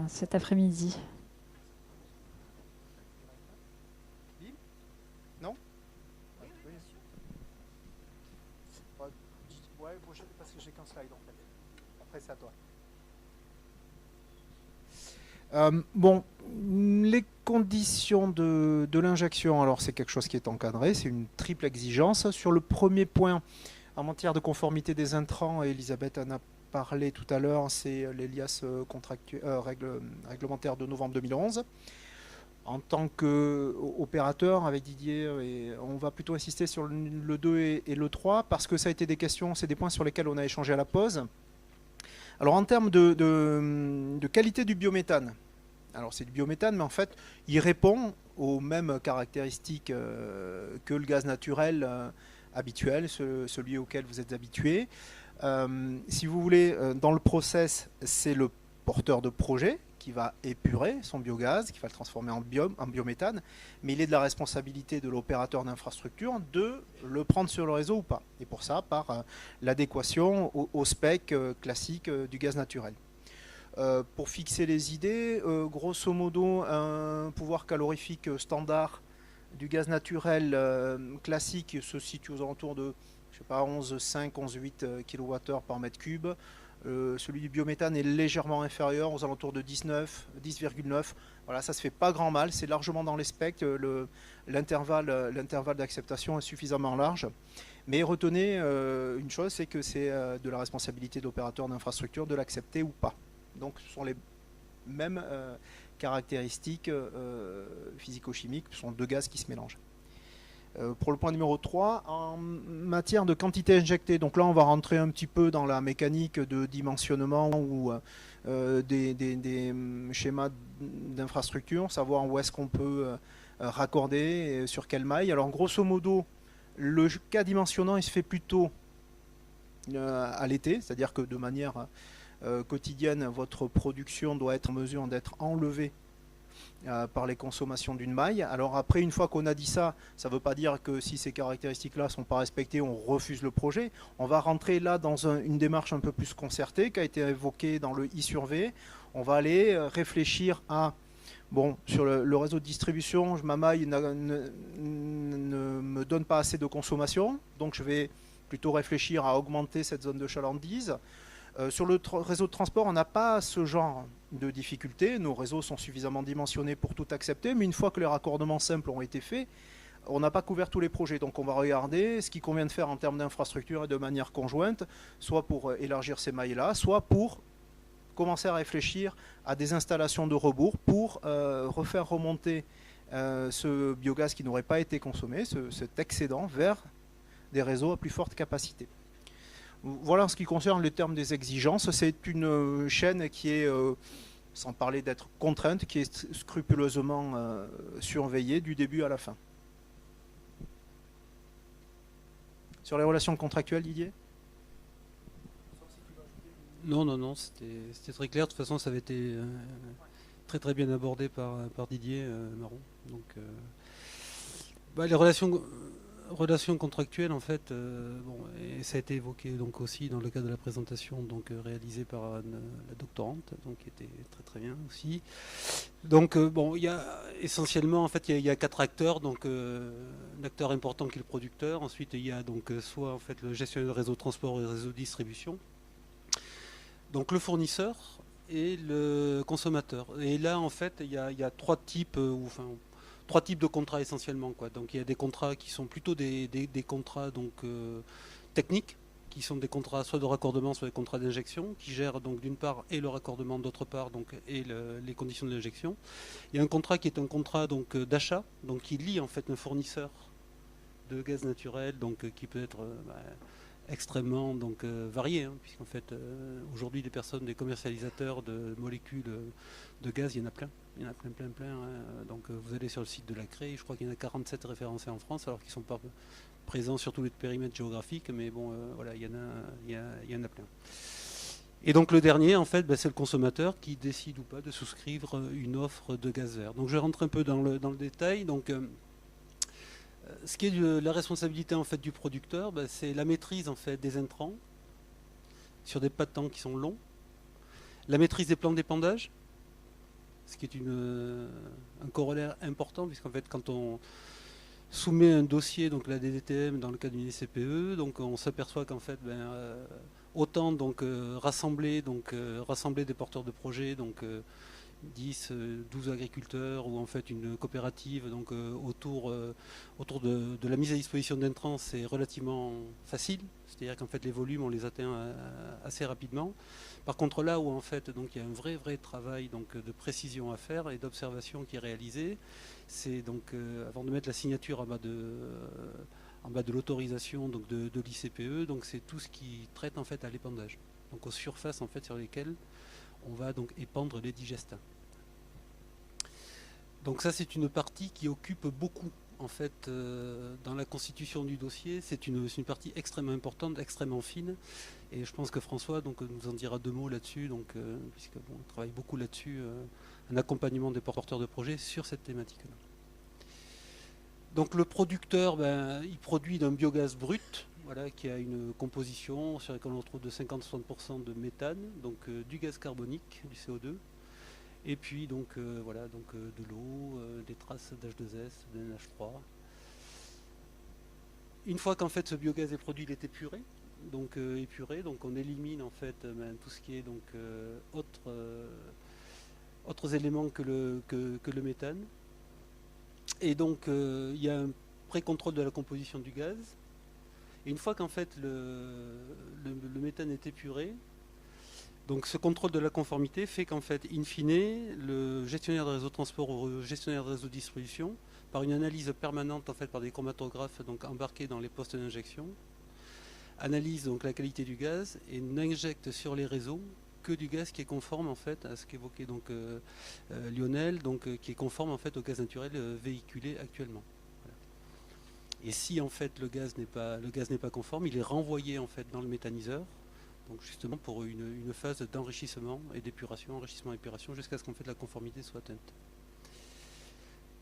cet après-midi. Non? Ouais, parce que j'ai qu'un slide en fait. Après, c'est à toi. Bon, les conditions de l'injection, alors c'est quelque chose qui est encadré, c'est une triple exigence. Sur le premier point, en matière de conformité des intrants, Elisabeth en a parlé tout à l'heure, c'est l'ELIAS réglementaire de novembre 2011. En tant qu'opérateur, avec Didier, on va plutôt insister sur le 2 et le 3 parce que ça a été des questions, c'est des points sur lesquels on a échangé à la pause. Alors en termes de qualité du biométhane, alors c'est du biométhane, mais en fait, il répond aux mêmes caractéristiques que le gaz naturel habituel, celui auquel vous êtes habitué. Si vous voulez, dans le process, c'est le porteur de projet qui va épurer son biogaz, qui va le transformer en biométhane, mais il est de la responsabilité de l'opérateur d'infrastructure de le prendre sur le réseau ou pas. Et pour ça, par l'adéquation au spec classique du gaz naturel. Pour fixer les idées, grosso modo, un pouvoir calorifique standard du gaz naturel classique se situe aux alentours de, je sais pas, 11,5, 11,8 kWh par mètre cube. Celui du biométhane est légèrement inférieur, aux alentours de 19, 10,9. Voilà, ça se fait pas grand mal, c'est largement dans les specs. L'intervalle d'acceptation est suffisamment large. Mais retenez une chose, c'est que c'est de la responsabilité de l'opérateur d'infrastructure de l'accepter ou pas. Donc ce sont les mêmes caractéristiques physico-chimiques, ce sont deux gaz qui se mélangent. Pour le point numéro 3, en matière de quantité injectée, donc là on va rentrer un petit peu dans la mécanique de dimensionnement ou des schémas d'infrastructure, savoir où est-ce qu'on peut raccorder, sur quelle maille. Alors grosso modo, le cas dimensionnant il se fait plutôt à l'été, c'est-à-dire que de manière quotidienne, votre production doit être en mesure d'être enlevée par les consommations d'une maille. Alors après, une fois qu'on a dit ça, ça ne veut pas dire que si ces caractéristiques-là ne sont pas respectées, on refuse le projet. On va rentrer là dans une démarche un peu plus concertée qui a été évoquée dans le I sur V. On va aller réfléchir à, bon, sur le réseau de distribution, ma maille ne me donne pas assez de consommation, donc je vais plutôt réfléchir à augmenter cette zone de chalandise. Sur le réseau de transport, on n'a pas ce genre de difficultés. Nos réseaux sont suffisamment dimensionnés pour tout accepter, mais une fois que les raccordements simples ont été faits, on n'a pas couvert tous les projets. Donc on va regarder ce qu'il convient de faire en termes d'infrastructure et de manière conjointe, soit pour élargir ces mailles-là, soit pour commencer à réfléchir à des installations de rebours pour refaire remonter ce biogaz qui n'aurait pas été consommé, cet excédent, vers des réseaux à plus forte capacité. Voilà en ce qui concerne les termes des exigences. C'est une chaîne qui est, sans parler d'être contrainte, qui est scrupuleusement surveillée du début à la fin. Sur les relations contractuelles, Didier ? Non, c'était très clair. De toute façon, ça avait été très très bien abordé par Didier Marron. Donc, les relations contractuelles, en fait, bon, et ça a été évoqué donc aussi dans le cadre de la présentation donc réalisée par la doctorante, donc qui était très très bien aussi. Donc bon, il y a essentiellement en fait il y a quatre acteurs, donc un acteur important qui est le producteur. Ensuite il y a donc soit en fait le gestionnaire de réseau de transport et réseau de distribution. Donc le fournisseur et le consommateur. Et là en fait il y a trois types de contrats essentiellement, quoi. Donc il y a des contrats qui sont plutôt des contrats donc techniques, qui sont des contrats soit de raccordement, soit des contrats d'injection, qui gèrent donc d'une part et le raccordement, d'autre part donc et les conditions de l'injection. Il y a un contrat qui est un contrat donc d'achat, donc qui lie en fait un fournisseur de gaz naturel, donc qui peut être extrêmement donc varié, hein, puisqu'en fait aujourd'hui des commercialisateurs de molécules de gaz, il y en a plein. Il y en a plein. Hein. Donc vous allez sur le site de la CRE, je crois qu'il y en a 47 référencés en France, alors qu'ils ne sont pas présents sur tous les périmètres géographiques, mais bon, voilà, il y en a plein. Et donc le dernier, en fait, c'est le consommateur qui décide ou pas de souscrire une offre de gaz vert. Donc je rentre un peu dans le détail. Donc ce qui est de la responsabilité en fait du producteur, c'est la maîtrise en fait des intrants sur des pas de temps qui sont longs, la maîtrise des plans d'épandage, ce qui est un corollaire important, puisqu'en fait, quand on soumet un dossier, donc la DDTM, dans le cadre d'une ICPE, donc on s'aperçoit qu'en fait, autant donc rassembler des porteurs de projets, donc 10, 12 agriculteurs ou en fait une coopérative donc autour de la mise à disposition d'intrants, c'est relativement facile, c'est-à-dire qu'en fait les volumes on les atteint assez rapidement. Par contre là où en fait donc il y a un vrai travail donc de précision à faire et d'observation qui est réalisé, c'est donc avant de mettre la signature en bas de l'autorisation donc de l'ICPE, donc c'est tout ce qui traite en fait à l'épandage, donc aux surfaces en fait sur lesquelles on va donc épandre les digestats. Donc ça c'est une partie qui occupe beaucoup en fait dans la constitution du dossier. C'est une partie extrêmement importante, extrêmement fine, et je pense que François donc nous en dira 2 mots là-dessus, donc puisque bon, on travaille beaucoup là-dessus, un accompagnement des porteurs de projets sur cette thématique-là. Donc le producteur, il produit d'un biogaz brut, voilà, qui a une composition sur laquelle on retrouve de 50-60% de méthane, donc du gaz carbonique, du CO2, et puis donc voilà, donc de l'eau, des traces d'H2S, de NH3. Une fois qu'en fait ce biogaz est produit, il est épuré, donc on élimine en fait tout ce qui est donc autres éléments que le méthane. Et donc il y a un pré-contrôle de la composition du gaz. Et une fois qu'en fait le méthane est épuré, donc ce contrôle de la conformité fait qu'en fait, in fine, le gestionnaire de réseau de transport ou le gestionnaire de réseau de distribution, par une analyse permanente en fait par des chromatographes donc embarqués dans les postes d'injection, analyse donc la qualité du gaz et n'injecte sur les réseaux que du gaz qui est conforme en fait à ce qu'évoquait donc Lionel, donc qui est conforme en fait au gaz naturel véhiculé actuellement. Voilà. Et si en fait le gaz n'est pas conforme, il est renvoyé en fait dans le méthaniseur, donc justement pour une phase d'enrichissement et d'épuration, enrichissement-épuration, jusqu'à ce qu'en fait la conformité soit atteinte.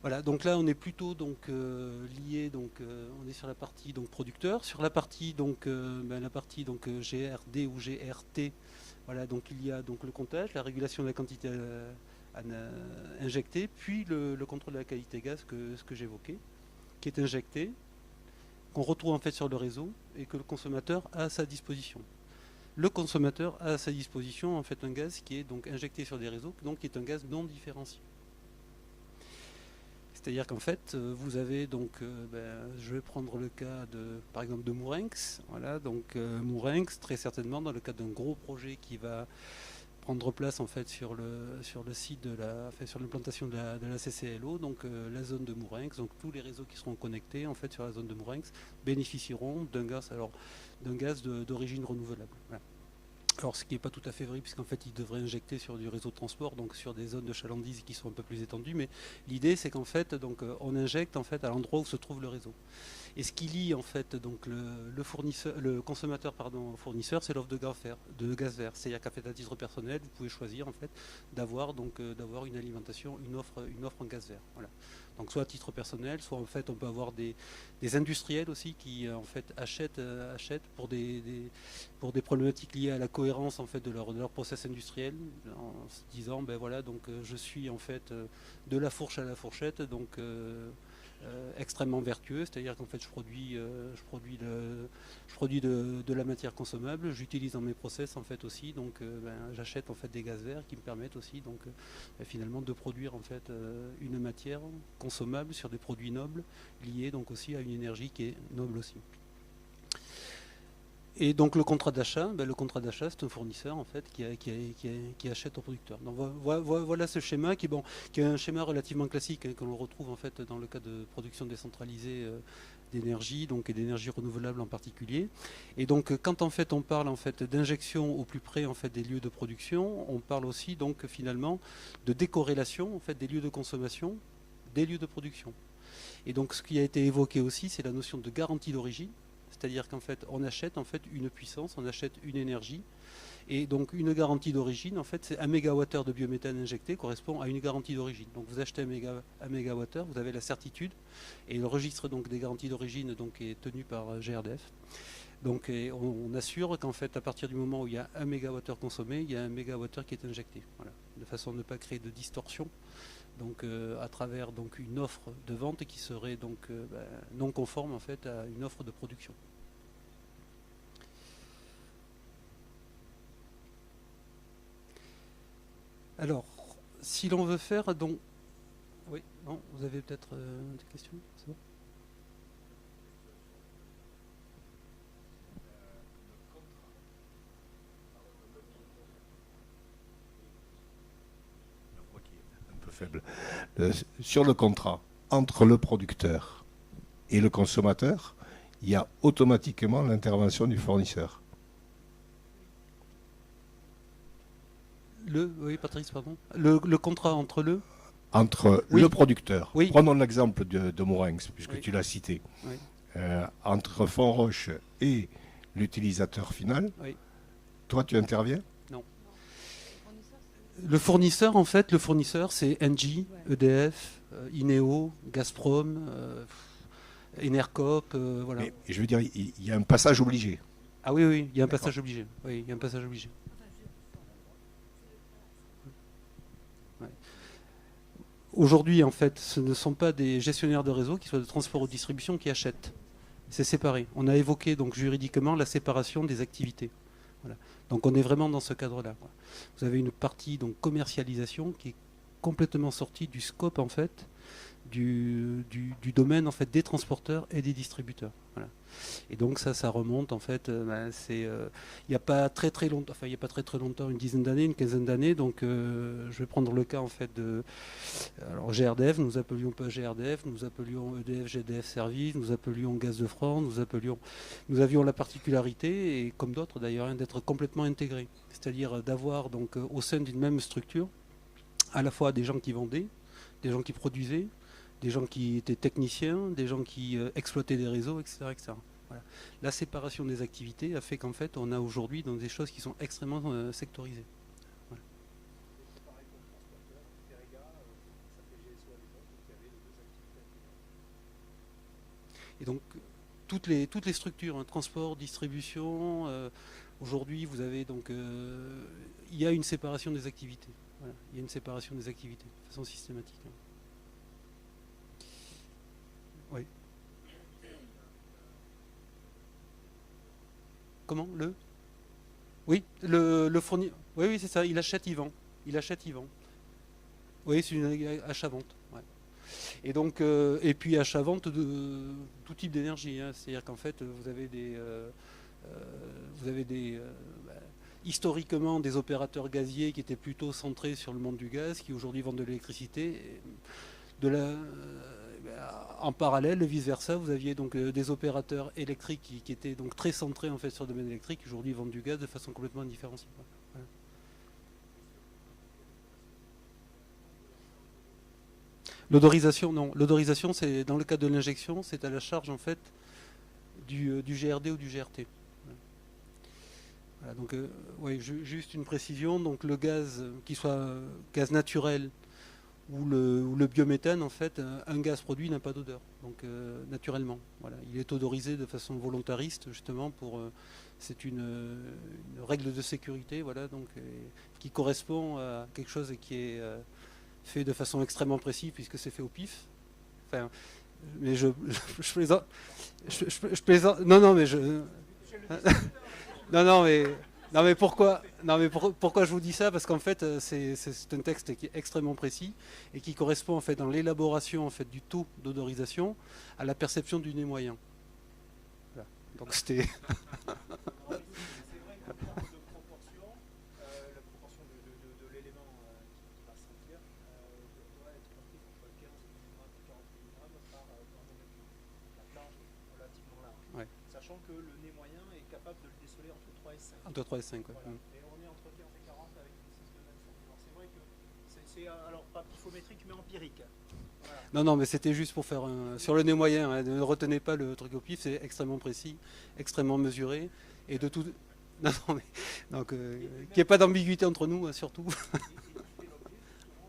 Voilà, donc là on est plutôt donc lié, donc on est sur la partie donc producteur, sur la partie donc GRD ou GRT. Voilà, donc il y a donc le comptage, la régulation de la quantité injectée, puis le contrôle de la qualité gaz ce que j'évoquais, qui est injecté, qu'on retrouve en fait sur le réseau et que le consommateur a à sa disposition. Le consommateur a à sa disposition en fait un gaz qui est donc injecté sur des réseaux, donc qui est un gaz non différencié. C'est-à-dire qu'en fait, vous avez donc, je vais prendre le cas par exemple de Mourenx. Voilà, donc Mourenx, très certainement dans le cadre d'un gros projet qui va prendre place en fait sur le site sur l'implantation de la CCLO, donc la zone de Mourenx, donc tous les réseaux qui seront connectés en fait sur la zone de Mourenx bénéficieront d'un gaz d'origine renouvelable. Voilà. Alors ce qui n'est pas tout à fait vrai, puisqu'en fait ils devraient injecter sur du réseau de transport, donc sur des zones de chalandise qui sont un peu plus étendues, mais l'idée c'est qu'en fait donc, on injecte en fait à l'endroit où se trouve le réseau. Et ce qui lie en fait donc le consommateur au fournisseur, c'est l'offre de gaz vert. C'est-à-dire qu'à fait à titre personnel, vous pouvez choisir en fait d'avoir une alimentation, une offre en gaz vert. Voilà. Donc soit à titre personnel, soit en fait on peut avoir des industriels aussi qui en fait achètent pour des problématiques liées à la cohérence en fait de leur process industriel, en se disant ben voilà, donc je suis en fait de la fourche à la fourchette, donc extrêmement vertueux, c'est-à-dire qu'en fait je produis de la matière consommable, j'utilise dans mes process en fait aussi, donc j'achète en fait des gaz verts qui me permettent aussi donc finalement de produire en fait une matière consommable sur des produits nobles liés donc aussi à une énergie qui est noble aussi. Et donc le contrat d'achat, c'est un fournisseur en fait qui achète au producteur. Donc voilà ce schéma qui est un schéma relativement classique que l'on retrouve en fait dans le cas de production décentralisée d'énergie, donc et d'énergie renouvelable en particulier. Et donc quand en fait on parle en fait d'injection au plus près en fait des lieux de production, on parle aussi donc finalement de décorrélation en fait des lieux de consommation, des lieux de production. Et donc ce qui a été évoqué aussi, c'est la notion de garantie d'origine. C'est-à-dire qu'en fait, on achète en fait une puissance, on achète une énergie, et donc une garantie d'origine, en fait, c'est 1 MWh de biométhane injecté correspond à une garantie d'origine. Donc vous achetez 1 MWh, vous avez la certitude, et le registre donc des garanties d'origine donc est tenu par GRDF. Donc on assure qu'en fait, à partir du moment où il y a 1 MWh consommé, il y a 1 MWh qui est injecté. Voilà. de façon à ne pas créer de distorsion. Donc à travers donc une offre de vente qui serait donc non conforme en fait à une offre de production. Alors, si l'on veut faire donc, oui, non, vous avez peut-être des questions, c'est bon. Faible. Sur le contrat entre le producteur et le consommateur, il y a automatiquement l'intervention du fournisseur. Oui, Patrice, pardon. Le contrat entre le producteur. Oui. Prenons l'exemple de Mourenx, puisque oui. Tu l'as cité. Oui. Entre Fonroche et l'utilisateur final, Oui. Toi, tu interviens? Non. Le fournisseur, en fait, c'est Engie, EDF, Ineo, Gazprom, Enercop, voilà. Mais je veux dire, il y a un passage obligé. Ah oui, il y a un passage obligé. Oui, il y a un passage obligé. Ouais. Aujourd'hui, en fait, ce ne sont pas des gestionnaires de réseau, qui soient de transport ou de distribution, qui achètent. C'est séparé. On a évoqué donc juridiquement la séparation des activités. Voilà. Donc on est vraiment dans ce cadre-là. Vous avez une partie donc commercialisation qui est complètement sortie du scope en fait du domaine en fait des transporteurs et des distributeurs. Voilà. Et donc ça remonte en fait. Il n'y a pas très longtemps, enfin il n'y a pas très longtemps, une dizaine d'années, une quinzaine d'années. Donc je vais prendre le cas en fait de alors GRDF, nous appelions pas GRDF, nous appelions EDF, GDF Service, nous appelions Gaz de France, nous avions la particularité, et comme d'autres d'ailleurs, d'être complètement intégrés. C'est-à-dire d'avoir donc au sein d'une même structure à la fois des gens qui vendaient, des gens qui produisaient, des gens qui étaient techniciens, des gens qui exploitaient des réseaux, etc. etc. Voilà. La séparation des activités a fait qu'en fait on a aujourd'hui dans des choses qui sont extrêmement sectorisées. Voilà. Et donc toutes les structures, hein, transport, distribution, aujourd'hui vous avez donc il y a une séparation des activités. Voilà. Il y a une séparation des activités de façon systématique. Hein. Oui. Comment Oui, le fournisseur. Oui, c'est ça. Il achète, il vend. Oui, c'est une achat-vente. Ouais. Et donc, et puis achat-vente de tout type d'énergie. Hein. C'est-à-dire qu'en fait, vous avez historiquement des opérateurs gaziers qui étaient plutôt centrés sur le monde du gaz, qui aujourd'hui vendent de l'électricité. En parallèle, vice-versa, vous aviez donc des opérateurs électriques qui étaient donc très centrés en fait sur le domaine électrique, qui aujourd'hui vendent du gaz de façon complètement différenciée. Voilà. L'odorisation, non. L'odorisation, c'est dans le cas de l'injection, c'est à la charge en fait du GRD ou du GRT. Voilà, donc, juste une précision. Donc le gaz, qu'il soit gaz naturel ou le biométhane, en fait, un gaz produit n'a pas d'odeur, donc naturellement. Voilà. Il est odorisé de façon volontariste, justement, c'est une règle de sécurité, voilà, donc, qui correspond à quelque chose qui est fait de façon extrêmement précise, puisque c'est fait au pif. Enfin, mais je plaisante. Je plaisante. Non, mais je. Non mais pourquoi je vous dis ça? Parce qu'en fait c'est un texte qui est extrêmement précis et qui correspond en fait dans l'élaboration en fait du taux d'odorisation à la perception du nez moyen. Voilà. Donc c'était. Que le nez moyen est capable de le déceler entre 3 et 5. Entre 3 et 5, ouais. Voilà. Et on est entre 15 et 40 avec une 6 de 9. Alors c'est vrai que c'est alors pas pifométrique mais empirique. Voilà. Non, mais c'était juste pour faire sur le nez moyen. Hein, ne retenez pas le truc au pif, c'est extrêmement précis, extrêmement mesuré. Et de tout. Non, mais. Donc, qu'il n'y ait pas d'ambiguïté entre nous, hein, surtout. Il fait l'objet justement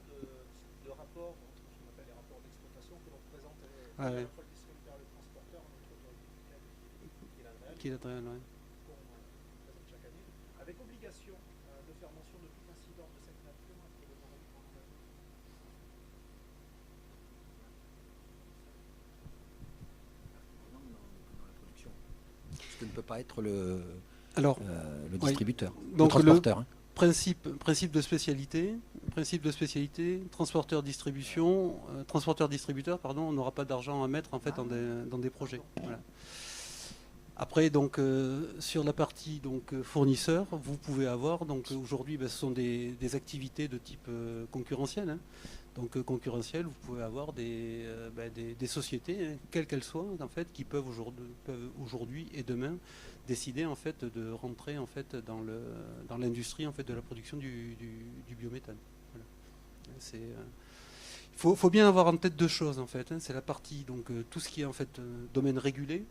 de rapports, ce qu'on appelle les rapports d'exploitation que l'on présente à la fois le distributeur et le transporteur, qui est l'Adréal, ouais. qu'on présente chaque année, avec obligation de faire mention de tout incident de cette nature. que ne peut pas être le distributeur, donc le transporteur. Hein. Principe de spécialité, transporteur-distributeur, pardon, on n'aura pas d'argent à mettre en fait dans des projets. Voilà. Après, donc, sur la partie donc, fournisseur, vous pouvez avoir, donc aujourd'hui, ce sont des activités de type concurrentiel. Hein. Donc, concurrentiel, vous pouvez avoir des sociétés, hein, quelles qu'elles soient, en fait, qui peuvent aujourd'hui et demain décider en fait de rentrer en fait dans l'industrie en fait de la production du biométhane. Voilà. Faut bien avoir en tête deux choses en fait. Hein. C'est la partie donc tout ce qui est en fait domaine régulé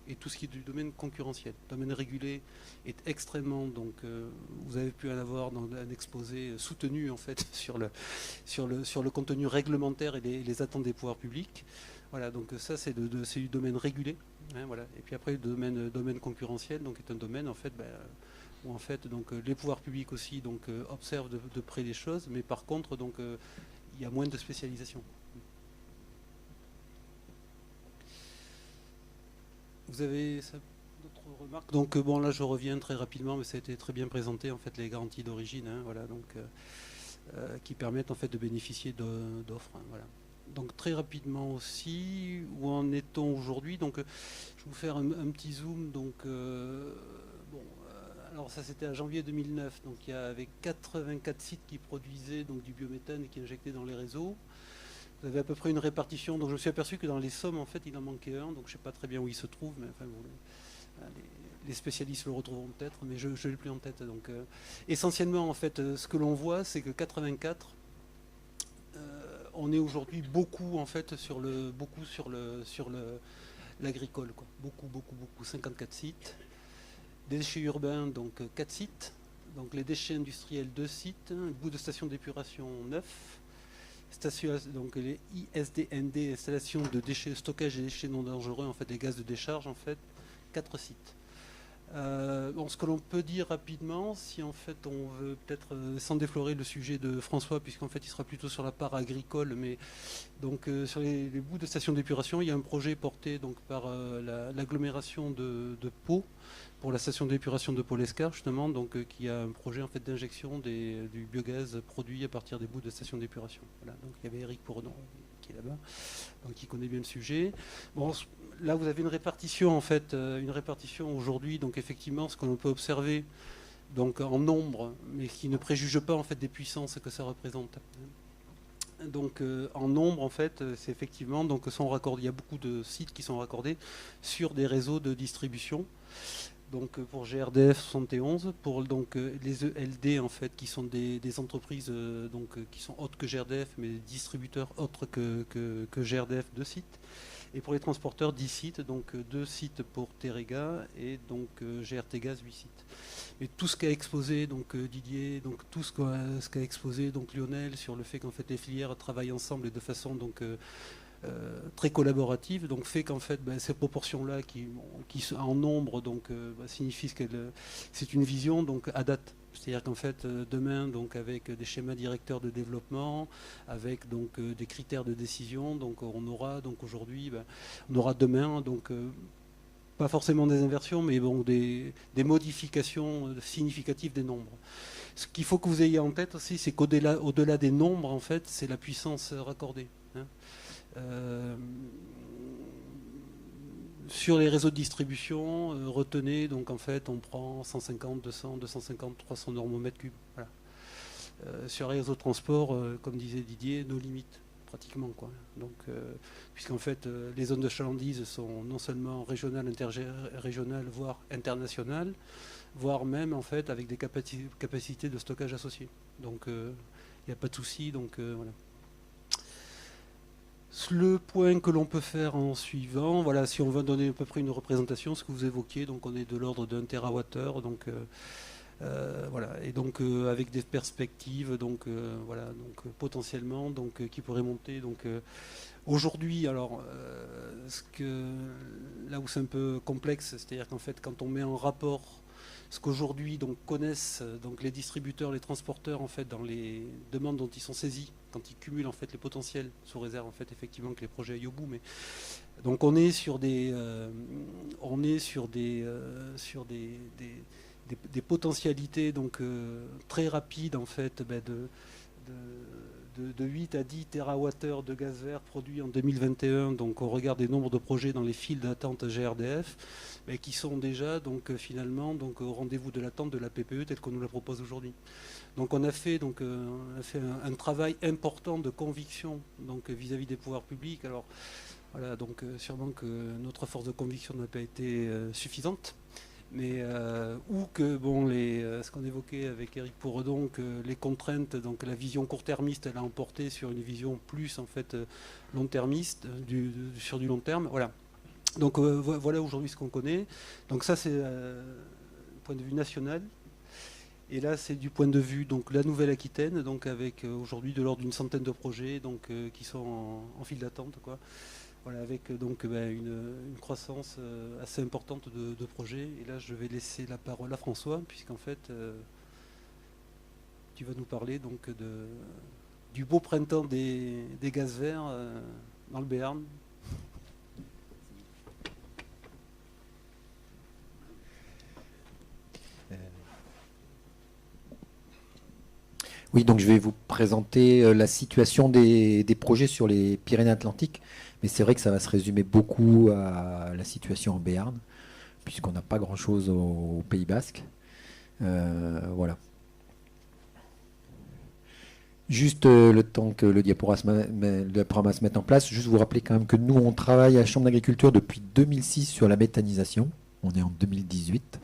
et tout ce qui est du domaine concurrentiel. Le domaine régulé est extrêmement donc vous avez pu en avoir dans un exposé soutenu en fait sur le contenu réglementaire et les attentes des pouvoirs publics. Voilà, donc ça c'est du domaine régulé. Hein, voilà. Et puis après le domaine concurrentiel donc est un domaine en fait où en fait donc les pouvoirs publics aussi donc observent de près les choses, mais par contre donc il y a moins de spécialisation. Vous avez d'autres remarques? Donc bon là je reviens très rapidement, mais ça a été très bien présenté en fait les garanties d'origine, hein, voilà, donc qui permettent en fait de bénéficier d'offres. Hein, voilà. Donc très rapidement aussi, où en est-on aujourd'hui? Donc je vais vous faire un petit zoom. Donc alors ça c'était à janvier 2009. Donc il y avait 84 sites qui produisaient donc du biométhane et qui injectaient dans les réseaux. Vous avez à peu près une répartition. Donc je me suis aperçu que dans les sommes en fait il en manquait un. Donc je ne sais pas très bien où il se trouve, mais enfin les spécialistes le retrouveront peut-être, mais je ne l'ai plus en tête. Donc essentiellement en fait ce que l'on voit c'est que 84 on est aujourd'hui beaucoup en fait sur l'agricole, quoi. Beaucoup, 54 sites. Des déchets urbains, donc 4 sites. Donc les déchets industriels, 2 sites. Un bout de station d'épuration, 9. Donc les ISDND, installation de déchets, stockage des déchets non dangereux, en fait, des gaz de décharge, en fait, 4 sites. Ce que l'on peut dire rapidement, si en fait on veut peut-être, sans déflorer le sujet de François, puisqu'en fait il sera plutôt sur la part agricole, mais donc sur les bouts de stations d'épuration, il y a un projet porté donc par l'agglomération de Pau, pour la station d'épuration de Pau-l'Escar justement, donc qui a un projet en fait d'injection du biogaz produit à partir des bouts de stations d'épuration. Voilà, donc il y avait Eric Pournon qui est là-bas, donc qui connaît bien le sujet. Bon, là, vous avez une répartition en fait, aujourd'hui. Donc effectivement, ce que l'on peut observer, donc en nombre, mais qui ne préjuge pas en fait des puissances que ça représente. Donc en nombre, en fait, c'est effectivement donc il y a beaucoup de sites qui sont raccordés sur des réseaux de distribution. Donc pour GRDF 71, pour donc les ELD en fait qui sont des entreprises donc qui sont autres que GRDF, mais distributeurs autres que GRDF, 2 sites. Et pour les transporteurs, 10 sites, donc 2 sites pour Terega et donc GRT Gaz, 8 sites. Mais tout ce qu'a exposé donc Didier, donc tout ce qu'a exposé donc Lionel sur le fait qu'en fait les filières travaillent ensemble et de façon donc très collaborative, donc fait qu'en fait ces proportions-là qui en nombre donc signifient que c'est une vision donc à date. C'est-à-dire qu'en fait, demain, donc, avec des schémas directeurs de développement, avec donc, des critères de décision, donc, on aura donc, aujourd'hui, on aura demain donc, pas forcément des inversions, mais bon, des modifications significatives des nombres. Ce qu'il faut que vous ayez en tête aussi, c'est qu'au-delà des nombres, en fait, c'est la puissance raccordée. Hein. Sur les réseaux de distribution, retenez, donc en fait, on prend 150, 200, 250, 300 normomètres cubes. Voilà. Sur les réseaux de transport, comme disait Didier, nos limites, pratiquement, quoi. Donc, puisqu'en fait, les zones de chalandise sont non seulement régionales, interrégionales, voire internationales, voire même, en fait, avec des capacités de stockage associées. Donc, il n'y a pas de souci, donc voilà. Le point que l'on peut faire en suivant, voilà, si on veut donner à peu près une représentation, ce que vous évoquiez, donc on est de l'ordre d'1 TWh, donc voilà, et donc avec des perspectives, donc voilà, donc potentiellement, donc qui pourraient monter, donc aujourd'hui, alors là où c'est un peu complexe, c'est-à-dire qu'en fait, quand on met en rapport ce qu'aujourd'hui donc connaissent donc les distributeurs, les transporteurs en fait dans les demandes dont ils sont saisis quand ils cumulent en fait les potentiels, sous réserve en fait effectivement que les projets aillent au bout. Mais donc on est sur des des potentialités donc très rapides en fait de 8 à 10 TWh de gaz vert produits en 2021, donc au regard des nombres de projets dans les files d'attente GRDF, mais qui sont déjà donc finalement donc au rendez-vous de l'attente de la PPE telle qu'on nous la propose aujourd'hui. Donc on a fait un travail important de conviction donc vis-à-vis des pouvoirs publics. Alors voilà, donc sûrement que notre force de conviction n'a pas été suffisante. Mais ou que bon, ce qu'on évoquait avec Éric Pourredon, que les contraintes, donc la vision court-termiste, elle a emporté sur une vision plus en fait long-termiste, sur du long terme. Voilà. Donc voilà aujourd'hui ce qu'on connaît. Donc ça c'est du point de vue national. Et là c'est du point de vue donc la Nouvelle-Aquitaine, donc avec aujourd'hui de l'ordre d'une centaine de projets donc qui sont en file d'attente quoi. Voilà, avec donc une croissance assez importante de projets. Et là, je vais laisser la parole à François, puisqu'en fait, tu vas nous parler donc du beau printemps des gaz verts dans le Béarn. Oui, donc je vais vous présenter la situation des projets sur les Pyrénées-Atlantiques. Mais c'est vrai que ça va se résumer beaucoup à la situation en Béarn, puisqu'on n'a pas grand-chose au Pays Basque. Voilà. Juste le temps que le diaporama se mette en place, juste vous rappeler quand même que nous, on travaille à la Chambre d'agriculture depuis 2006 sur la méthanisation. On est en 2018.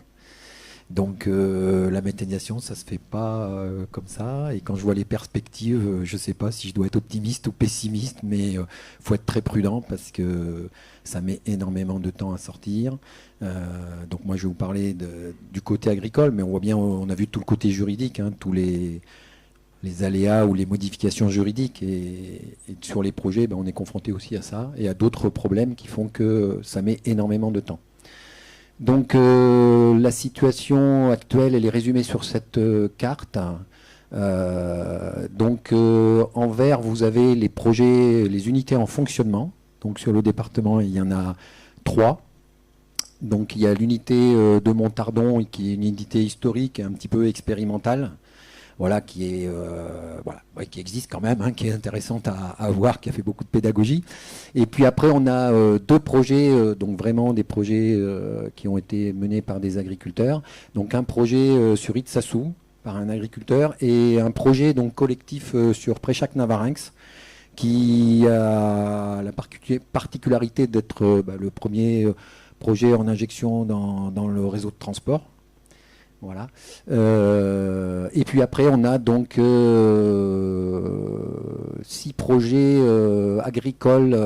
Donc la méthanisation, ça ne se fait pas comme ça. Et quand je vois les perspectives, je ne sais pas si je dois être optimiste ou pessimiste, mais il faut être très prudent parce que ça met énormément de temps à sortir. Donc moi, je vais vous parler du côté agricole, mais on voit bien, on a vu tout le côté juridique, hein, tous les aléas ou les modifications juridiques. Et sur les projets, on est confronté aussi à ça et à d'autres problèmes qui font que ça met énormément de temps. Donc la situation actuelle, elle est résumée sur cette carte. Donc en vert, vous avez les projets, les unités en fonctionnement. Donc sur le département, il y en a 3. Donc il y a l'unité de Montardon, qui est une unité historique, un petit peu expérimentale. Voilà, qui existe quand même, hein, qui est intéressante à voir, qui a fait beaucoup de pédagogie. Et puis après, on a 2 projets, donc vraiment des projets qui ont été menés par des agriculteurs. Donc un projet sur Itsassou, par un agriculteur, et un projet donc collectif sur Préchac-Navarinx, qui a la particularité d'être le premier projet en injection dans le réseau de transport. Voilà. Et puis après, on a donc 6 projets agricoles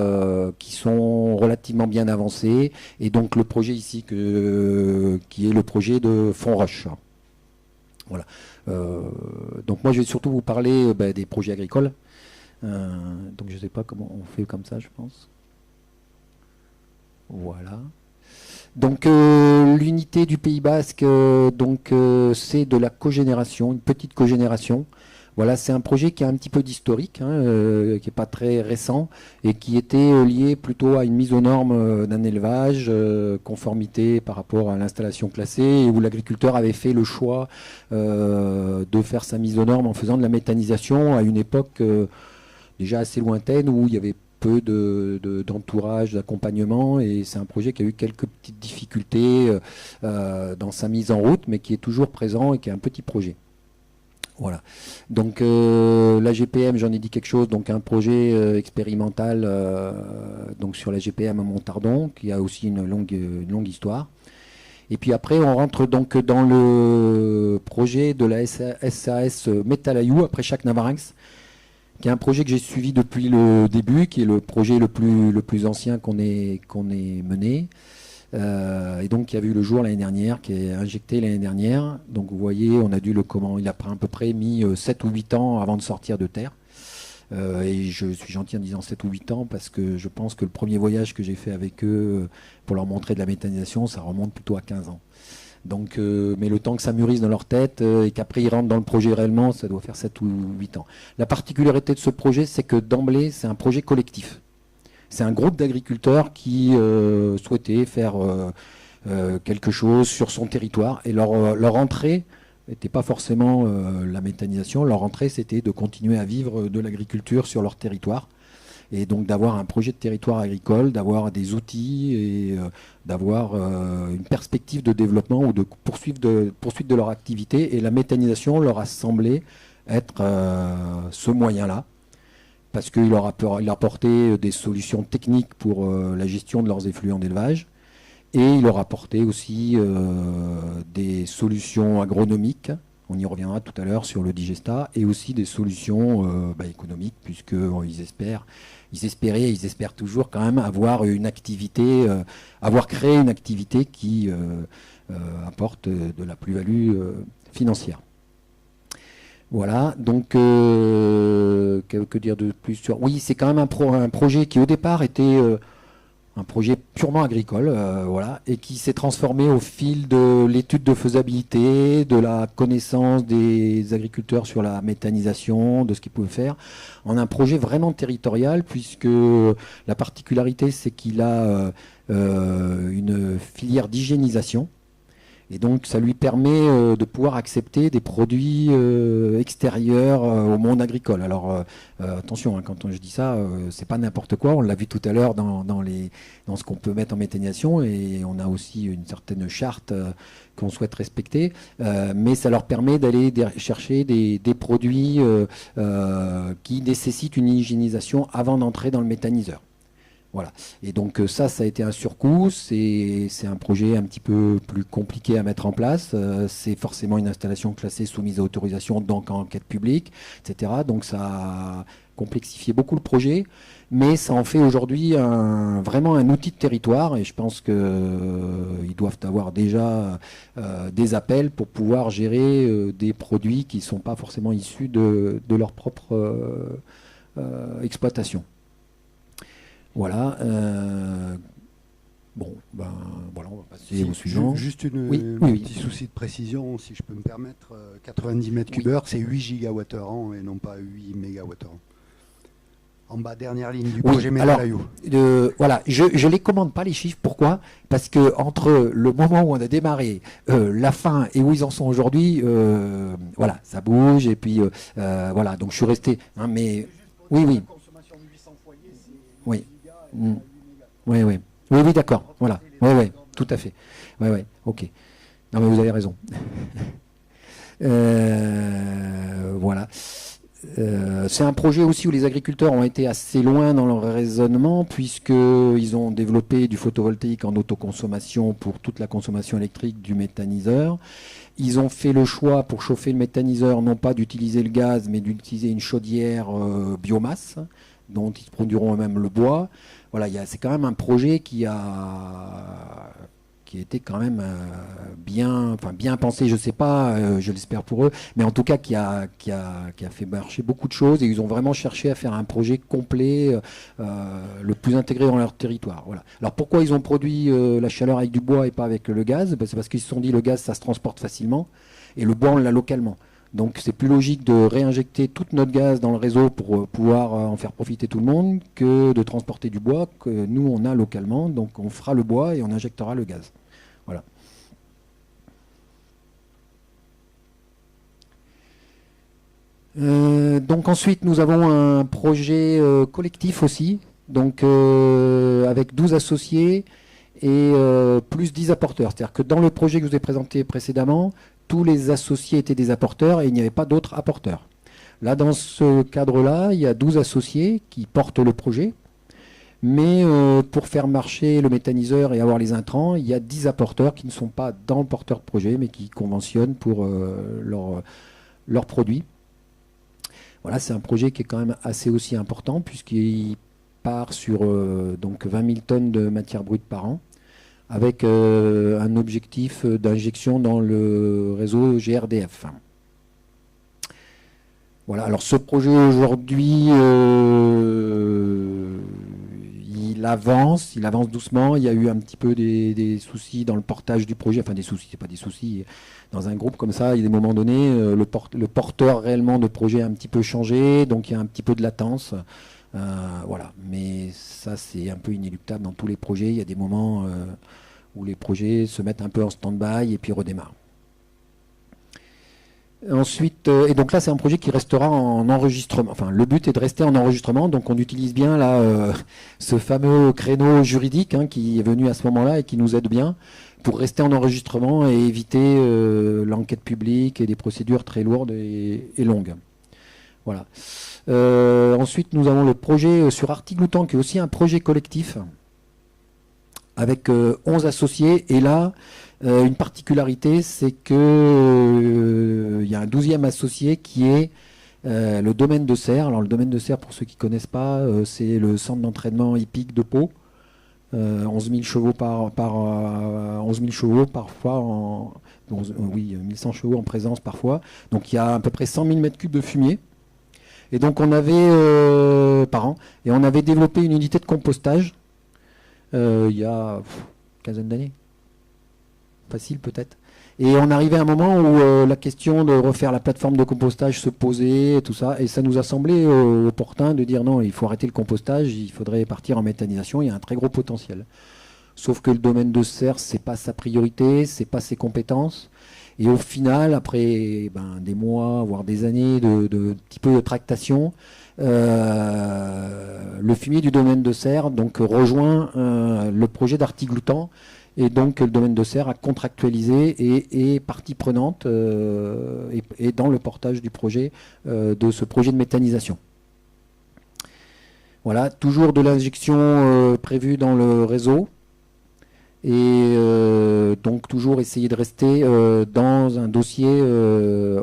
qui sont relativement bien avancés. Et donc le projet ici, qui est le projet de Fontroche. Voilà. Donc moi, je vais surtout vous parler des projets agricoles. Donc je ne sais pas comment on fait comme ça, je pense. Voilà. Donc l'unité du Pays Basque, c'est de la cogénération, une petite cogénération. Voilà, c'est un projet qui a un petit peu d'historique, hein, qui n'est pas très récent et qui était lié plutôt à une mise aux normes d'un élevage, conformité par rapport à l'installation classée, et où l'agriculteur avait fait le choix de faire sa mise aux normes en faisant de la méthanisation à une époque déjà assez lointaine où il y avait peu d'entourage, d'accompagnement, et c'est un projet qui a eu quelques petites difficultés dans sa mise en route, mais qui est toujours présent et qui est un petit projet. Voilà. Donc la GPM, j'en ai dit quelque chose, donc un projet expérimental donc sur la GPM à Montardon, qui a aussi une longue histoire. Et puis après, on rentre donc dans le projet de la SAS Métalayou, après Préchac-Navarinx, qui est un projet que j'ai suivi depuis le début, qui est le projet le plus ancien qu'on ait mené, et donc qui a vu le jour l'année dernière, qui est injecté l'année dernière. Donc vous voyez, il a à peu près mis 7 ou 8 ans avant de sortir de terre. Et je suis gentil en disant 7 ou 8 ans parce que je pense que le premier voyage que j'ai fait avec eux pour leur montrer de la méthanisation, ça remonte plutôt à 15 ans. Donc, mais le temps que ça mûrisse dans leur tête et qu'après ils rentrent dans le projet réellement, ça doit faire 7 ou 8 ans. La particularité de ce projet, c'est que d'emblée, c'est un projet collectif. C'est un groupe d'agriculteurs qui souhaitaient faire quelque chose sur son territoire. Et leur entrée n'était pas forcément la méthanisation. Leur entrée, c'était de continuer à vivre de l'agriculture sur leur territoire. Et donc d'avoir un projet de territoire agricole, d'avoir des outils et d'avoir une perspective de développement ou de poursuite de leur activité. Et la méthanisation leur a semblé être ce moyen-là, parce qu'il leur apportait des solutions techniques pour la gestion de leurs effluents d'élevage. Et il leur apportait aussi des solutions agronomiques. On y reviendra tout à l'heure sur le digestat, et aussi des solutions économiques, puisqu'ils espéraient et ils espèrent toujours quand même avoir une activité, avoir créé une activité qui apporte de la plus-value financière. Voilà, donc que dire de plus sur... Oui, c'est quand même un projet qui au départ était un projet purement agricole, voilà, et qui s'est transformé au fil de l'étude de faisabilité, de la connaissance des agriculteurs sur la méthanisation, de ce qu'ils pouvaient faire, en un projet vraiment territorial, puisque la particularité, c'est qu'il a une filière d'hygiénisation. Et donc, ça lui permet de pouvoir accepter des produits extérieurs au monde agricole. Alors, attention, hein, quand je dis ça, c'est pas n'importe quoi. On l'a vu tout à l'heure dans ce qu'on peut mettre en méthanisation, et on a aussi une certaine charte qu'on souhaite respecter. Mais ça leur permet d'aller chercher des produits qui nécessitent une hygiénisation avant d'entrer dans le méthaniseur. Voilà. Et donc ça a été un surcoût, c'est un projet un petit peu plus compliqué à mettre en place, c'est forcément une installation classée soumise à autorisation, donc en enquête publique, etc. Donc ça a complexifié beaucoup le projet, mais ça en fait aujourd'hui vraiment un outil de territoire, et je pense qu'ils doivent avoir déjà des appels pour pouvoir gérer des produits qui ne sont pas forcément issus de leur propre exploitation. Voilà. Voilà, on va passer au suivant. Juste petit souci de précision, si je peux me permettre. 90 mètres cubes heure, c'est 8 gigawattheures an et non pas 8 mégawattheures an. En bas, dernière ligne du projet Métalayou. Voilà, je ne les commande pas les chiffres. Pourquoi ? Parce que entre le moment où on a démarré, la fin et où ils en sont aujourd'hui, voilà, ça bouge. Et puis voilà, donc je suis resté. Hein, mais oui. Oui. Oui, d'accord. Voilà. Oui, tout à fait. Oui, ok. Non, mais vous avez raison. Voilà. C'est un projet aussi où les agriculteurs ont été assez loin dans leur raisonnement, puisqu'ils ont développé du photovoltaïque en autoconsommation pour toute la consommation électrique du méthaniseur. Ils ont fait le choix pour chauffer le méthaniseur, non pas d'utiliser le gaz, mais d'utiliser une chaudière biomasse, dont ils produiront eux-mêmes le bois. Voilà, c'est quand même un projet qui a été quand même bien pensé, je ne sais pas, je l'espère pour eux, mais en tout cas qui a fait marcher beaucoup de choses, et ils ont vraiment cherché à faire un projet complet, le plus intégré dans leur territoire. Voilà. Alors pourquoi ils ont produit la chaleur avec du bois et pas avec le gaz ? C'est parce qu'ils se sont dit le gaz ça se transporte facilement, et le bois on l'a localement. Donc c'est plus logique de réinjecter tout notre gaz dans le réseau pour pouvoir en faire profiter tout le monde que de transporter du bois que nous on a localement. Donc on fera le bois et on injectera le gaz. Voilà. Donc ensuite nous avons un projet collectif aussi, donc avec 12 associés et plus 10 apporteurs. C'est-à-dire que dans le projet que je vous ai présenté précédemment, tous les associés étaient des apporteurs et il n'y avait pas d'autres apporteurs. Là, dans ce cadre-là, il y a 12 associés qui portent le projet, mais pour faire marcher le méthaniseur et avoir les intrants, il y a 10 apporteurs qui ne sont pas dans le porteur de projet, mais qui conventionnent pour leurs produits. Voilà, c'est un projet qui est quand même assez aussi important, puisqu'il part sur donc 20 000 tonnes de matière brute par an, avec un objectif d'injection dans le réseau GRDF. Voilà, alors ce projet aujourd'hui, il il avance doucement. Il y a eu un petit peu des soucis dans le portage du projet, enfin des soucis, c'est pas des soucis. Dans un groupe comme ça, il y a des moments donnés, le porteur réellement de projet a un petit peu changé, donc il y a un petit peu de latence. Voilà, mais ça c'est un peu inéluctable dans tous les projets. Il y a des moments où les projets se mettent un peu en stand-by et puis redémarrent. Ensuite, et donc là c'est un projet qui restera en enregistrement. Enfin, le but est de rester en enregistrement, donc on utilise bien là ce fameux créneau juridique qui est venu à ce moment-là et qui nous aide bien pour rester en enregistrement et éviter l'enquête publique et des procédures très lourdes et longues. Voilà. Ensuite, nous avons le projet sur Artigloutan, qui est aussi un projet collectif, avec 11 associés. Et là, une particularité, c'est que il y a un 12e associé qui est le domaine de Serres. Alors, le domaine de Serres, pour ceux qui ne connaissent pas, c'est le centre d'entraînement hippique de Pau. 11 000 chevaux 11 000 chevaux parfois, 1100 chevaux en présence parfois. Donc, il y a à peu près 100 000 m3 de fumier. Et donc on avait par an, et on avait développé une unité de compostage il y a une quinzaine d'années, facile peut-être. Et on arrivait à un moment où la question de refaire la plateforme de compostage se posait, et tout ça, et ça nous a semblé opportun de dire non, il faut arrêter le compostage, il faudrait partir en méthanisation, il y a un très gros potentiel. Sauf que le domaine de Serres, c'est pas sa priorité, c'est pas ses compétences. Et au final, après des mois, voire des années de petit peu de tractation, le fumier du domaine de Serres donc, rejoint le projet d'Artigloutan. Et donc le domaine de Serres a contractualisé et est partie prenante et dans le portage du projet, de ce projet de méthanisation. Voilà, toujours de l'injection prévue dans le réseau. Et donc toujours essayer de rester dans un dossier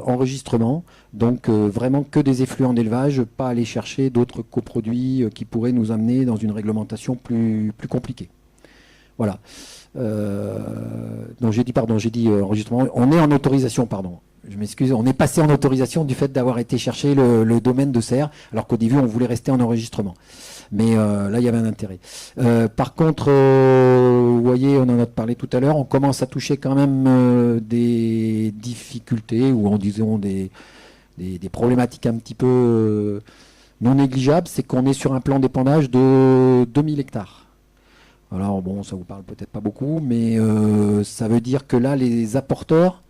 enregistrement, donc vraiment que des effluents d'élevage, pas aller chercher d'autres coproduits qui pourraient nous amener dans une réglementation plus compliquée. Voilà. Donc j'ai dit enregistrement, on est en autorisation, pardon. Je m'excuse, on est passé en autorisation du fait d'avoir été chercher le domaine de Serres, alors qu'au début on voulait rester en enregistrement. Mais là, il y avait un intérêt. Par contre, vous voyez, on en a parlé tout à l'heure, on commence à toucher quand même des difficultés, ou disons des problématiques un petit peu non négligeables. C'est qu'on est sur un plan d'épandage de 2000 hectares. Alors bon, ça vous parle peut-être pas beaucoup, mais ça veut dire que là, les apporteurs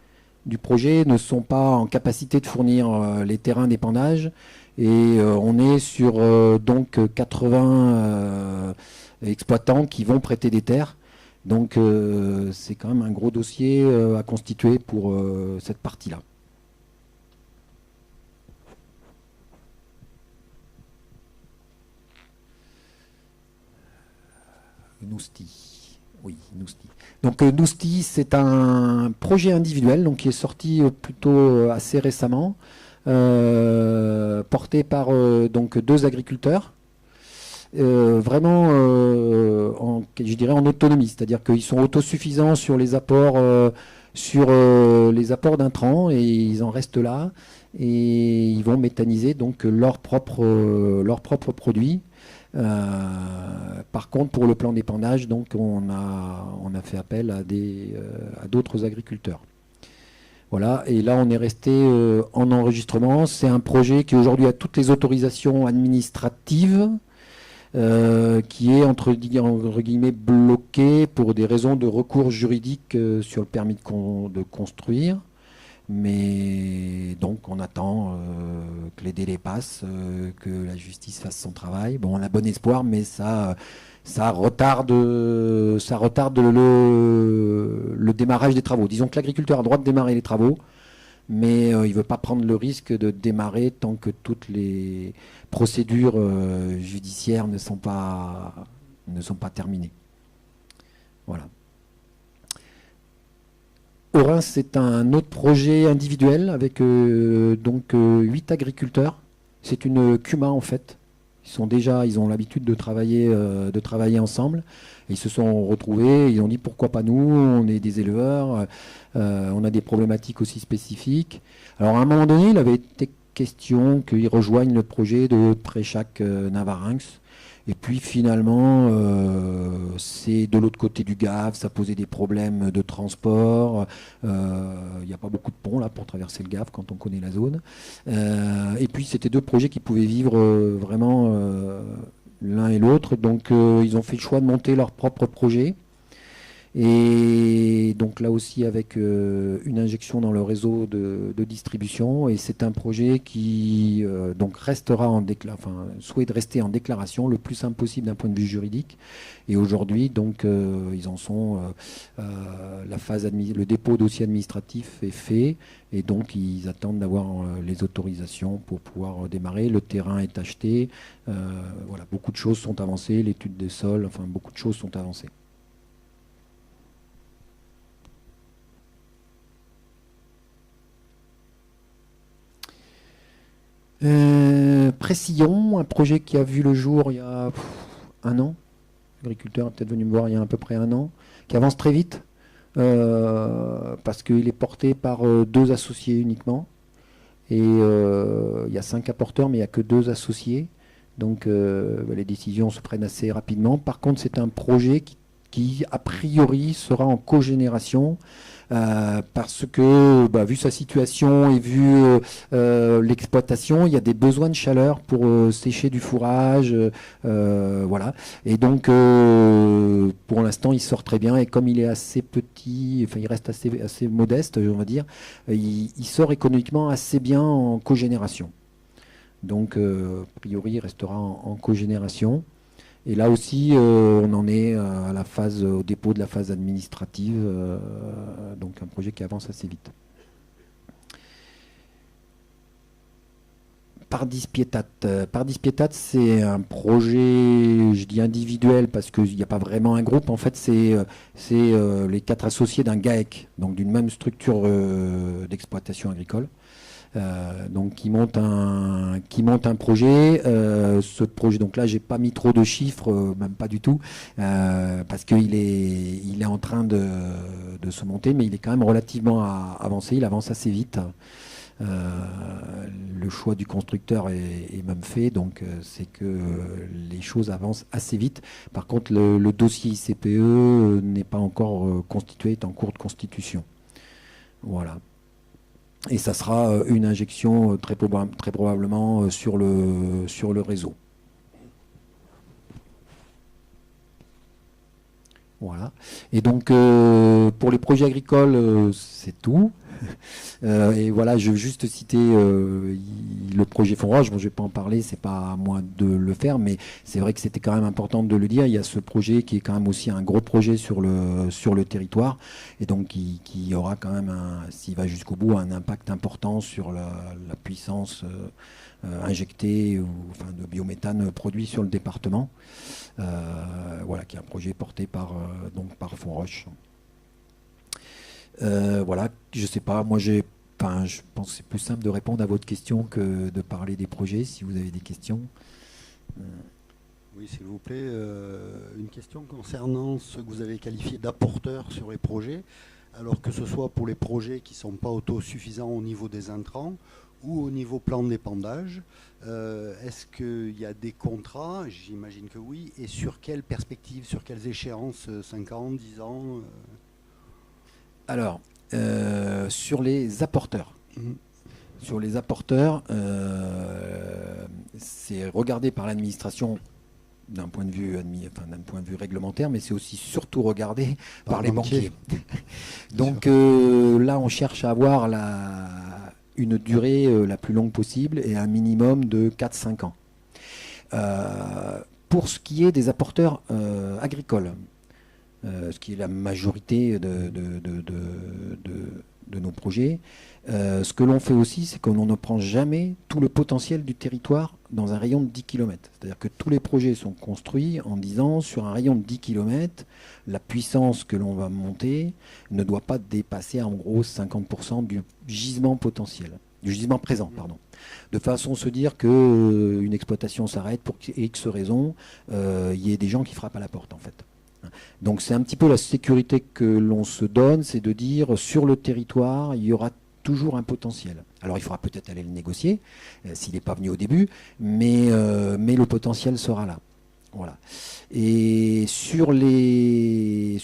du projet ne sont pas en capacité de fournir les terrains d'épandage. Et on est sur donc 80 exploitants qui vont prêter des terres. Donc c'est quand même un gros dossier à constituer pour cette partie-là. Nousty. Oui, Nousty. Donc Nousty, c'est un projet individuel donc, qui est sorti plutôt assez récemment. Porté par donc 2 agriculteurs, vraiment je dirais en autonomie, c'est-à-dire qu'ils sont autosuffisants sur les apports d'intrants et ils en restent là et ils vont méthaniser donc leurs propres produits. Par contre, pour le plan d'épandage, donc on a fait appel à d'autres agriculteurs. Voilà, et là on est resté en enregistrement. C'est un projet qui aujourd'hui a toutes les autorisations administratives, qui est entre guillemets bloqué pour des raisons de recours juridiques sur le permis de construire. Mais donc on attend que les délais passent, que la justice fasse son travail. Bon, on a bon espoir, mais ça retarde le démarrage des travaux. Disons que l'agriculteur a le droit de démarrer les travaux, mais il ne veut pas prendre le risque de démarrer tant que toutes les procédures judiciaires ne sont pas terminées. Voilà. Au Rhin, c'est un autre projet individuel avec 8 agriculteurs. C'est une CUMA en fait. Ils ont l'habitude de travailler ensemble. Et ils se sont retrouvés, ils ont dit pourquoi pas nous, on est des éleveurs, on a des problématiques aussi spécifiques. Alors à un moment donné, il avait été question qu'ils rejoignent le projet de Préchac-Navarinx. Et puis finalement, c'est de l'autre côté du Gave, ça posait des problèmes de transport. Il n'y a pas beaucoup de ponts là pour traverser le Gave quand on connaît la zone. Et puis c'était deux projets qui pouvaient vivre vraiment l'un et l'autre. Donc ils ont fait le choix de monter leur propre projet. Et donc là aussi avec une injection dans le réseau de distribution, et c'est un projet qui donc restera souhait de rester en déclaration le plus simple possible d'un point de vue juridique. Et aujourd'hui donc ils en sont le dépôt dossier administratif est fait, et donc ils attendent d'avoir les autorisations pour pouvoir démarrer. Le terrain est acheté, voilà, beaucoup de choses sont avancées, l'étude des sols, enfin beaucoup de choses sont avancées. Précillon, un projet qui a vu le jour il y a un an. L'agriculteur est peut-être venu me voir il y a à peu près un an, qui avance très vite parce qu'il est porté par 2 associés uniquement. Et il y a 5 apporteurs, mais il n'y a que 2 associés. Donc les décisions se prennent assez rapidement. Par contre, c'est un projet qui a priori sera en cogénération. Parce que vu sa situation et vu l'exploitation, il y a des besoins de chaleur pour sécher du fourrage, voilà. Et donc pour l'instant il sort très bien, et comme il est assez petit, enfin il reste assez modeste, on va dire, il sort économiquement assez bien en cogénération. Donc a priori il restera en cogénération. Et là aussi, on en est au dépôt de la phase administrative, donc un projet qui avance assez vite. Pardis Pietat, c'est un projet, je dis individuel parce qu'il n'y a pas vraiment un groupe. En fait, c'est les 4 associés d'un GAEC, donc d'une même structure d'exploitation agricole. Donc qui monte un projet. Ce projet, donc là j'ai pas mis trop de chiffres, même pas du tout, parce qu'il est en train de se monter, mais il est quand même relativement avancé, il avance assez vite. Le choix du constructeur est même fait, donc c'est que les choses avancent assez vite. Par contre le dossier ICPE n'est pas encore constitué, est en cours de constitution. Voilà. Et ça sera une injection très probablement sur le réseau. Voilà. Et donc pour les projets agricoles, c'est tout. Et voilà, je veux juste citer le projet Fonroche. Bon, je ne vais pas en parler, c'est pas à moi de le faire, mais c'est vrai que c'était quand même important de le dire. Il y a ce projet qui est quand même aussi un gros projet sur le territoire, et donc qui aura quand même, s'il va jusqu'au bout, un impact important sur la puissance injectée de biométhane produit sur le département. Voilà, qui est un projet porté par Fonroche. Voilà, je sais pas, moi je pense que c'est plus simple de répondre à votre question que de parler des projets, si vous avez des questions. Oui, s'il vous plaît, une question concernant ce que vous avez qualifié d'apporteurs sur les projets, alors que ce soit pour les projets qui ne sont pas autosuffisants au niveau des intrants ou au niveau plan d'épandage. Est-ce qu'il y a des contrats? J'imagine que oui. Et sur quelles perspectives, sur quelles échéances, 5 ans, 10 ans Alors, sur les apporteurs. Sur les apporteurs, c'est regardé par l'administration d'un point de vue réglementaire, mais c'est aussi surtout regardé par les banquiers. Donc là, on cherche à avoir une durée la plus longue possible et un minimum de 4-5 ans. Pour ce qui est des apporteurs agricoles, ce qui est la majorité de nos projets, ce que l'on fait aussi, c'est qu'on ne prend jamais tout le potentiel du territoire dans un rayon de 10 km. C'est-à-dire que tous les projets sont construits en disant, sur un rayon de 10 km, la puissance que l'on va monter ne doit pas dépasser en gros 50% du gisement potentiel, du gisement présent, pardon. De façon à se dire qu'une exploitation s'arrête pour X raisons, il y ait des gens qui frappent à la porte en fait. Donc c'est un petit peu la sécurité que l'on se donne, c'est de dire sur le territoire, il y aura toujours un potentiel. Alors il faudra peut-être aller le négocier, s'il n'est pas venu au début, mais le potentiel sera là. Voilà. Et sur les